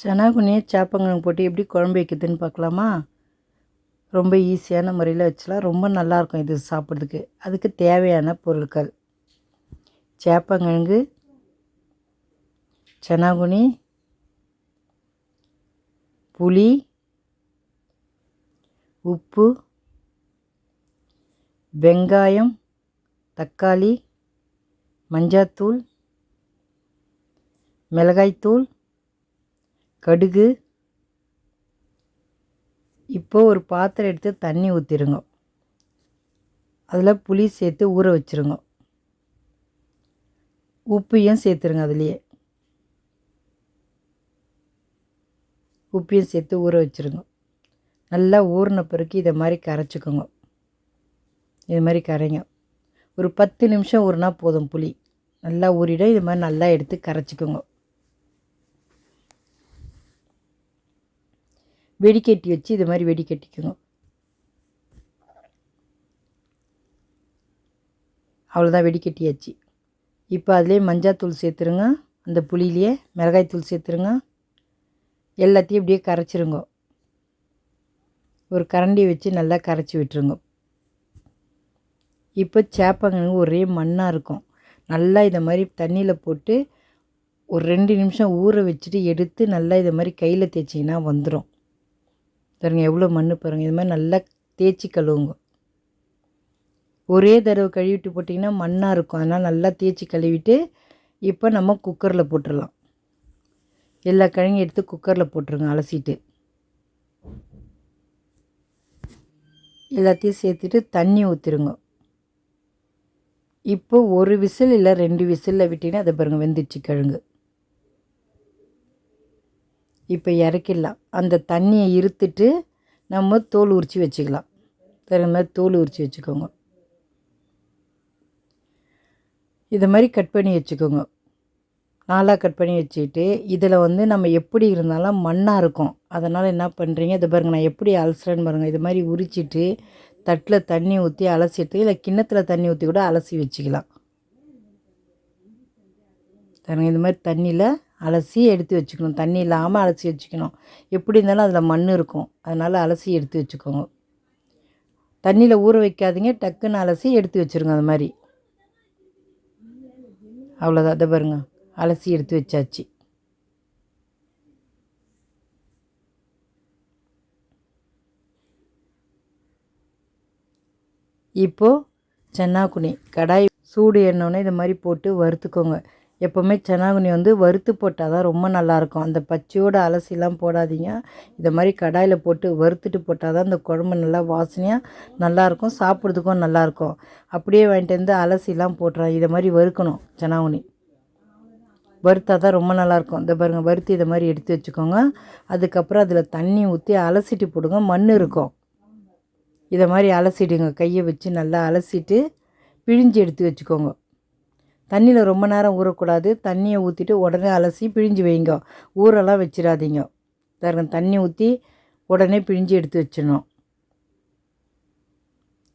சனாகுனியை சேப்பங்கிழங்கு போட்டு எப்படி குழம்பு வைக்கிறதுன்னு பார்க்கலாமா? ரொம்ப ஈஸியான முறையில் வச்சலாம். ரொம்ப நல்லாயிருக்கும் இது சாப்பிட்றதுக்கு. அதுக்கு தேவையான பொருட்கள்: சேப்பங்கிழங்கு, சனாகுனி, புளி, உப்பு, வெங்காயம், தக்காளி, மஞ்சாத்தூள், மிளகாய்த்தூள், கடுகு. இப்போது ஒரு பாத்திரம் எடுத்து தண்ணி ஊற்றிடுங்க. அதில் புளி சேர்த்து ஊற வச்சுருங்க. உப்பையும் சேர்த்துருங்க. அதுலேயே உப்பையும் சேர்த்து ஊற வச்சுருங்க. நல்லா ஊறின பிறகு இதை மாதிரி கரைச்சிக்கோங்க. இது மாதிரி கரைங்க. ஒரு 10 நிமிஷம் ஊறினா போதும். புளி நல்லா ஊறிடும். இது மாதிரி நல்லா எடுத்து கரைச்சிக்கோங்க. வெடிக்கட்டி வச்சு இது மாதிரி வெடிக்கட்டிக்கோங்க. அவ்வளோதான், வெடிக்கட்டியாச்சு. இப்போ அதிலே மஞ்சாத்தூள் சேர்த்துருங்க. அந்த புளியிலேயே மிளகாய்த்தூள் சேர்த்துருங்க. எல்லாத்தையும் இப்படியே கரைச்சிருங்க. ஒரு கரண்டி வச்சு நல்லா கரைச்சி விட்டுருங்க. இப்போ சேப்பங்கிழங்கு ஒரே மண்ணாக இருக்கும். நல்லா இதை மாதிரி தண்ணியில் போட்டு ஒரு 2 நிமிஷம் ஊற வச்சுட்டு எடுத்து நல்லா இதை மாதிரி கையில் தேய்ச்சிங்கன்னா வந்துடும். பாருங்கள் எவ்வளோ மண் பாருங்கள். இது மாதிரி நல்லா தேய்ச்சி கழுவுங்க. ஒரே தடவை கழுவிட்டு போட்டிங்கன்னா மண்ணாக இருக்கும். அதனால் நல்லா தேய்ச்சி கழுவிட்டு இப்போ நம்ம குக்கரில் போட்டுடலாம். எல்லா கிழங்கையும் எடுத்து குக்கரில் போட்டுருங்க. அலசிட்டு எல்லாத்தையும் சேர்த்துட்டு தண்ணி ஊற்றிடுங்க. இப்போ ஒரு விசில் இல்லை 2 விசிலில் விட்டிங்கன்னா அதை பாருங்கள் வெந்துச்சு கிழங்கு. இப்போ இறக்கிடலாம். அந்த தண்ணியை இருத்துட்டு நம்ம தோல் உரித்து வச்சுக்கலாம். தர மாதிரி தோல் உரித்து வச்சுக்கோங்க. இதை மாதிரி கட் பண்ணி வச்சுக்கோங்க. நாலாக கட் பண்ணி வச்சுக்கிட்டு இதில் நம்ம எப்படி இருந்தாலும் மண்ணாக இருக்கும். அதனால் என்ன பண்ணுறீங்க, இதை பாருங்கள் நான் எப்படி அலசுறேன்னு பாருங்கள். இது மாதிரி உரிச்சிட்டு தட்டில் தண்ணி ஊற்றி அலசிட்டு, இல்லை கிண்ணத்தில் தண்ணி ஊற்றி கூட அலசி வச்சுக்கலாம். பாருங்கள் இது மாதிரி தண்ணியில் அலசி எடுத்து வச்சுக்கணும். தண்ணி இல்லாமல் அலசி வச்சுக்கணும். எப்படி இருந்தாலும் அதில் மண் இருக்கும். அதனால் அலசி எடுத்து வச்சுக்கோங்க. தண்ணியில் ஊற வைக்காதீங்க. டக்குன்னு அலசி எடுத்து வச்சுருங்க. அது மாதிரி அவ்வளோதான். அதை பாருங்கள் அலசி எடுத்து வச்சாச்சு. இப்போது சன்னாகுனி கடாய் சூடு எண்ணோன்னே இது மாதிரி போட்டு வறுத்துக்கோங்க. எப்போவுமே சன்னாகுனி வறுத்து போட்டால் தான் ரொம்ப நல்லாயிருக்கும். அந்த பச்சையோடு அலசிலாம் போடாதீங்க. இதை மாதிரி கடாயில் போட்டு வறுத்துட்டு போட்டால் தான் அந்த குழம்பு நல்லா வாசனையாக நல்லாயிருக்கும். சாப்பிட்றதுக்கும் நல்லாயிருக்கும். அப்படியே வாங்கிட்டு வந்து அலசிலாம் போட்டுறோம். இதை மாதிரி வறுக்கணும். சன்னாகுனி வறுத்தா தான் ரொம்ப நல்லாயிருக்கும். இந்த பாருங்கள் வறுத்து இதை மாதிரி எடுத்து வச்சுக்கோங்க. அதுக்கப்புறம் அதில் தண்ணி ஊற்றி அலசிட்டு போடுங்க. மண் இருக்கும். இதை மாதிரி அலசிடுங்க. கையை வச்சு நல்லா அலசிட்டு பிழிஞ்சு எடுத்து வச்சுக்கோங்க. தண்ணியில் ரொம்ப நேரம் ஊறக்கூடாது. தண்ணியை ஊற்றிட்டு உடனே அலசி பிழிஞ்சு வைங்க. ஊரெல்லாம் வச்சிடாதீங்க. பாருங்க தண்ணி ஊற்றி உடனே பிழிஞ்சு எடுத்து வச்சிடணும்.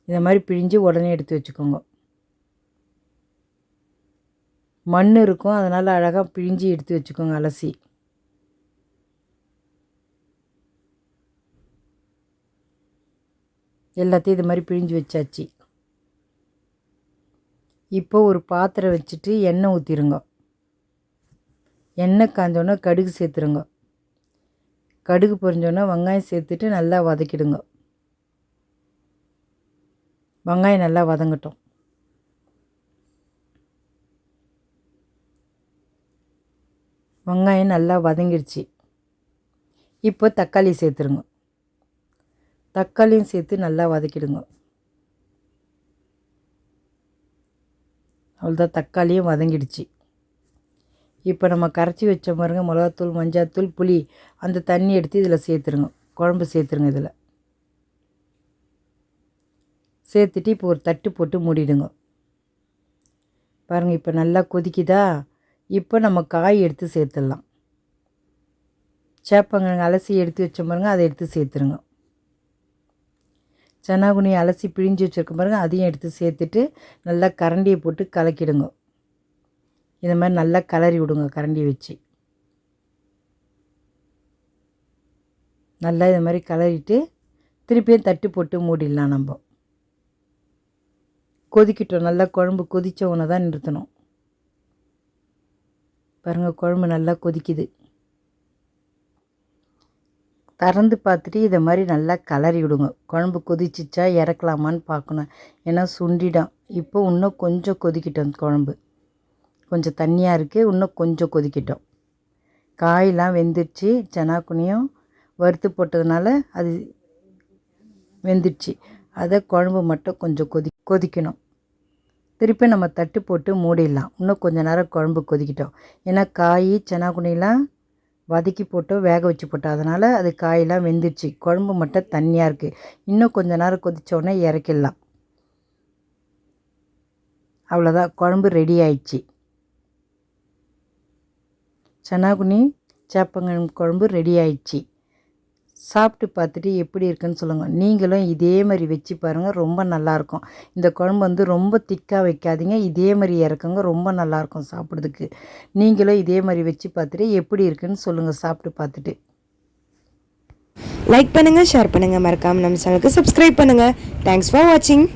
இதை மாதிரி பிழிஞ்சு உடனே எடுத்து வச்சுக்கோங்க. மண் இருக்கும். அதனால் அழகாக பிழிஞ்சு எடுத்து வச்சுக்கோங்க அலசி. எல்லாத்தையும் இது மாதிரி பிழிஞ்சு வச்சாச்சு. இப்போ ஒரு பாத்திரம் வச்சுட்டு எண்ணெய் ஊற்றிடுங்க. எண்ணெய் காஞ்சோன்னா கடுகு சேர்த்துருங்க. கடுகு பொரிஞ்சோன்னா வெங்காயம் சேர்த்துட்டு நல்லா வதக்கிடுங்க. வெங்காயம் நல்லா வதங்கட்டும். வெங்காயம் நல்லா வதங்கிடுச்சு. இப்போ தக்காளி சேர்த்துருங்க. தக்காளியும் சேர்த்து நல்லா வதக்கிடுங்க. அவ்வளோதான், தக்காளியும் வதங்கிடுச்சு. இப்போ நம்ம கரைச்சி வச்ச பாருங்க மிளகாத்தூள், மஞ்சாத்தூள், புளி அந்த தண்ணி எடுத்து இதில் சேர்த்துருங்க. குழம்பு சேர்த்துருங்க. இதில் சேர்த்துட்டு இப்போ ஒரு தட்டு போட்டு மூடிடுங்க. பாருங்கள் இப்போ நல்லா கொதிக்குதா? இப்போ நம்ம காய் எடுத்து சேர்த்துடலாம். சேப்பங்கிழங்கு அலசி எடுத்து வச்ச பாருங்க, அதை எடுத்து சேர்த்துருங்க. சன்னாகுனி அலசி பிழிஞ்சு வச்சுருக்க பாருங்கள், அதையும் எடுத்து சேர்த்துட்டு நல்லா கரண்டியை போட்டு கலக்கிடுங்க. இதை மாதிரி நல்லா கலரி விடுங்க கரண்டியை வச்சு. நல்லா இது மாதிரி கலரிட்டு திருப்பியும் தட்டு போட்டு மூடிடலாம். நம்ம கொதிக்கிட்டோம். நல்லா குழம்பு கொதித்த உடனே தான் நிறுத்தணும். பாருங்கள், குழம்பு நல்லா கொதிக்குது. திறந்து பார்த்துட்டு இதை மாதிரி நல்லா கலரி விடுங்க. குழம்பு கொதிச்சிச்சா இறக்கலாமான்னு பார்க்கணும், ஏன்னா சுண்டிடும். இப்போ இன்னும் கொஞ்சம் கொதிக்கிட்டோம். குழம்பு கொஞ்சம் தண்ணியாக இருக்குது, இன்னும் கொஞ்சம் கொதிக்கிட்டோம். காயெலாம் வெந்துடுச்சு. சனாக்குனியும் வறுத்து போட்டதுனால அது வெந்துடுச்சு. அதை குழம்பு மட்டும் கொஞ்சம் கொதிக்கணும். திருப்பி நம்ம தட்டு போட்டு மூடிடலாம். இன்னும் கொஞ்சம் நேரம் குழம்பு கொதிக்கிட்டோம். ஏன்னா காய் சனாக்குனிலாம் வதக்கி போட்டு வேக வச்சு போட்டோம், அதனால் அது காயெல்லாம் வெந்துடுச்சு. குழம்பு மட்டும் தண்ணியாக இருக்குது. இன்னும் கொஞ்சம் நேரம் கொதித்தோடனே இறக்கிடலாம். அவ்வளோதான், குழம்பு ரெடி ஆயிடுச்சு. சனாக்குனி சேப்பங்கிழங்கு குழம்பு ரெடி ஆயிடுச்சு. சாப்பிட்டு பார்த்துட்டு எப்படி இருக்குன்னு சொல்லுங்கள். நீங்களும் இதே மாதிரி வச்சு பாருங்கள், ரொம்ப நல்லாயிருக்கும். இந்த குழம்பு வந்து ரொம்ப திக்காக வைக்காதீங்க, இதே மாதிரி இறக்குங்க, ரொம்ப நல்லாயிருக்கும் சாப்பிட்றதுக்கு. நீங்களும் இதே மாதிரி வச்சு பார்த்துட்டு எப்படி இருக்குன்னு சொல்லுங்கள் சாப்பிட்டு பார்த்துட்டு. லைக் பண்ணுங்கள், ஷேர் பண்ணுங்கள், மறக்காமல் நம்ம சேனலுக்கு சப்ஸ்கிரைப் பண்ணுங்கள். தேங்க்ஸ் ஃபார் வாட்சிங்.